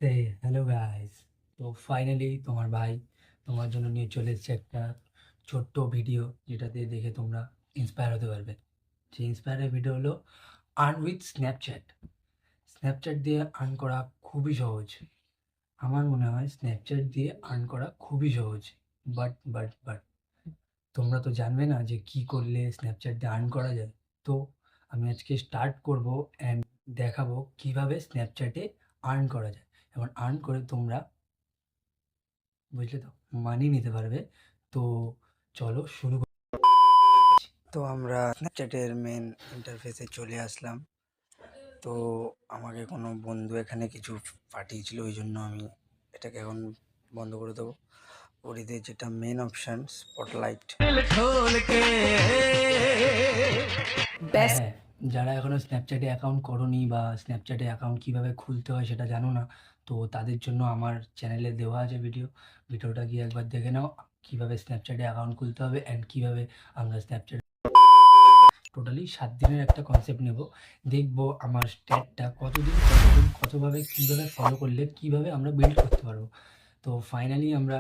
সে hello guys. তো finally তোমার ভাই তোমার জন্য নিয়ে চলে এসেছে একটা ছোট্ট ভিডিও, যেটাতে দেখে তোমরা ইন্সপায়ার হতে পারবে। যে ইন্সপায়ারের ভিডিও হলো আর্ন উইথ স্ন্যাপচ্যাট। স্ন্যাপচ্যাট দিয়ে আর্ন করা খুবই সহজ। আমার মনে হয় স্ন্যাপচ্যাট দিয়ে আর্ন করা খুবই সহজ। বাট তোমরা তো জানবে না যে কি করলে স্ন্যাপচ্যাট দিয়ে আর্ন করা যায়। তো আমি আজকে স্টার্ট করব অ্যান্ড দেখাবো কিভাবে স্ন্যাপচ্যাটে আর্ন করা যায়, এবং আর্ন করে তোমরা, বুঝলে তো, মানি নিতে পারবে। তো চলো শুরু করি। তো আমরা স্ন্যাপচ্যাটের মেন ইন্টারফেসে চলে আসলাম। তো আমাকে কোনো বন্ধু এখানে কিছু পাঠিয়েছিল, ওই জন্য আমি এটাকে এখন বন্ধ করে দেবো। ওরিতে যেটা মেন অপশান স্পটলাইট। হ্যাঁ, যারা এখনো স্ন্যাপচ্যাটে অ্যাকাউন্ট করোনি বা স্ন্যাপচ্যাটে অ্যাকাউন্ট কীভাবে খুলতে হয় সেটা জানো না, তো তাদের জন্য আমার চ্যানেলে দেওয়া আছে ভিডিওটা গিয়ে একবার দেখে নাও, কীভাবে স্ন্যাপচ্যাটে অ্যাকাউন্ট খুলতে হবে অ্যান্ড কীভাবে আমরা স্ন্যাপচ্যাট টোটালি 7 দিনের একটা কনসেপ্ট নেব। দেখবো আমার স্ট্যাটটা কতভাবে কীভাবে ফলো করলে কীভাবে আমরা বিল্ড করতে পারবো। তো ফাইনালি আমরা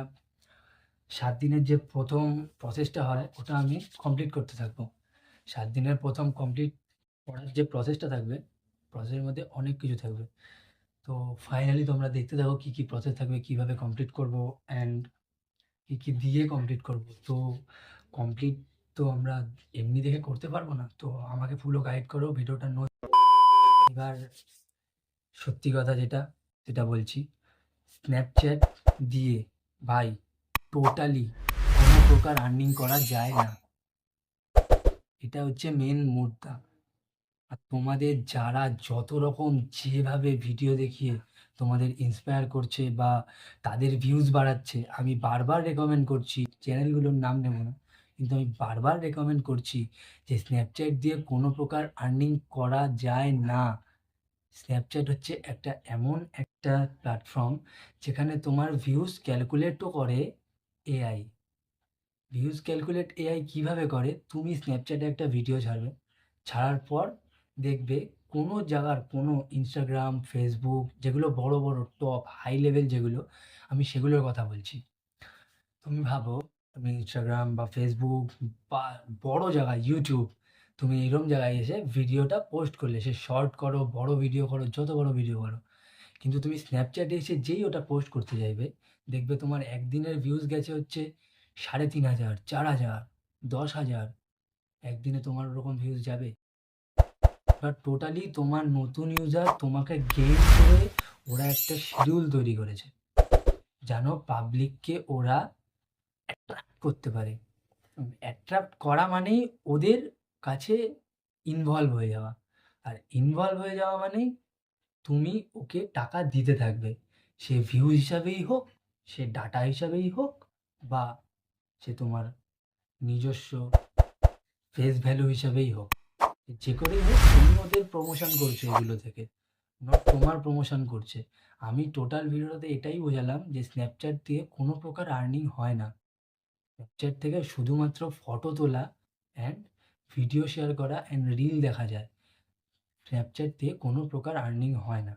7 দিনের যে প্রথম প্রসেসটা হয় ওটা আমি কমপ্লিট করতে থাকবো। 7 দিনের প্রথম কমপ্লিট করার যে প্রসেসটা থাকবে, প্রসেসের মধ্যে অনেক কিছু থাকবে। তো ফাইনালি তোমরা দেখতে থাকো কী কী প্রসেস থাকবে, কীভাবে কমপ্লিট করব অ্যান্ড কী কী দিয়ে কমপ্লিট করব। তো কমপ্লিট তো আমরা এমনি দেখে করতে পারবো না, তো আমাকে পুরো গাইড করো ভিডিওটা এবার সত্যি কথা যেটা বলছি, স্ন্যাপচ্যাট দিয়ে ভাই টোটালি কোনো প্রকার আর্নিং করা যায় না। এটা হচ্ছে মেন মুদ্রা। আর তোমাদের যারা যত রকম যেভাবে ভিডিও দেখিয়ে তোমাদের ইন্সপায়ার করছে বা তাদের ভিউজ বাড়াচ্ছে, আমি বারবার রেকমেন্ড করছি, চ্যানেলগুলোর নাম নেব না, কিন্তু আমি বারবার রেকমেন্ড করছি যে স্ন্যাপচ্যাট দিয়ে কোনো প্রকার আর্নিং করা যায় না। স্ন্যাপচ্যাট হচ্ছে এমন একটা প্ল্যাটফর্ম যেখানে তোমার ভিউজ ক্যালকুলেটও করে এআই। ভিউজ ক্যালকুলেট এআই কীভাবে করে, তুমি স্ন্যাপচ্যাটে একটা ভিডিও ছাড়ার পর দেখবে কোনো জায়গার কোনো ইনস্টাগ্রাম, ফেসবুক, যেগুলো বড় টপ হাই লেভেল যেগুলো, আমি সেগুলোর কথা বলছি। তুমি ভাবো, তুমি ইনস্টাগ্রাম বা ফেসবুক বা বড় জায়গায় ইউটিউব, তুমি এরকম জায়গায় এসে ভিডিওটা পোস্ট করলে, সে শর্ট করো, বড় ভিডিও করো, যত বড় ভিডিও করো, কিন্তু তুমি স্ন্যাপচ্যাটে এসে যেই ওটা পোস্ট করতে চাইবে, দেখবে তোমার একদিনের ভিউজ গেছে হচ্ছে 3,500, 4,000, 10,000। একদিনে তোমার ওরকম ভিউজ যাবে? বাট টোটালি তোমার নতুন ইউজার তোমাকে গেইন করে ওরা একটা শিডিউল তৈরি করেছে, জানো, পাবলিককে ওরা অ্যাট্রাক্ট করতে পারে। অ্যাট্রাক্ট করা মানেই ওদের কাছে ইনভলভ হয়ে যাওয়া, আর ইনভলভ হয়ে যাওয়া মানেই তুমি ওকে টাকা দিতে থাকবে। সে ভিউ হিসাবেই হোক, সে ডাটা হিসাবেই হোক, বা সে তোমার নিজস্ব ফেস ভ্যালু হিসাবেই হোক, যে করেই হোক তুমি ওদের প্রমোশন করছো এগুলো থেকে, নট তোমার প্রমোশন করছে। আমি টোটাল ভিডিওটাতে এটাই বোঝালাম যে স্ন্যাপচ্যাট দিয়ে কোনো প্রকার আর্নিং হয় না। স্ন্যাপচ্যাট থেকে শুধুমাত্র ফটো তোলা অ্যান্ড ভিডিও শেয়ার করা অ্যান্ড রিল দেখা যায়। স্ন্যাপচ্যাট দিয়ে কোনো প্রকার আর্নিং হয় না।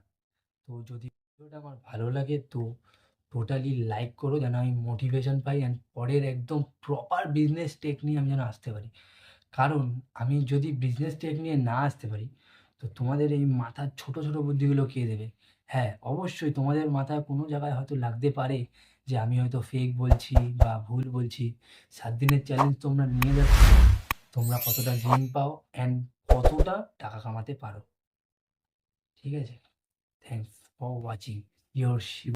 তো যদি ভিডিওটা আমার ভালো লাগে তো টোটালি লাইক করো, যেন আমি মোটিভেশন পাই অ্যান্ড পরের একদম প্রপার বিজনেস টেক নিয়ে আমি যেন আসতে পারি। কারণ আমি যদি বিজনেস টেক নিয়ে না আসতে পারি, তো তোমাদের এই মাথার ছোট বুদ্ধিগুলো কে দেবে? হ্যাঁ, অবশ্যই তোমাদের মাথায় কোনো জায়গায় হয়তো লাগতে পারে যে আমি হয়তো ফেক বলছি বা ভুল বলছি। 7 দিনের চ্যালেঞ্জ তোমরা নিয়ে যাচ্ছ, তোমরা কতটা গেইন পাও অ্যান্ড কতটা টাকা কামাতে পারো। ঠিক আছে? Thanks for watching your Shiva.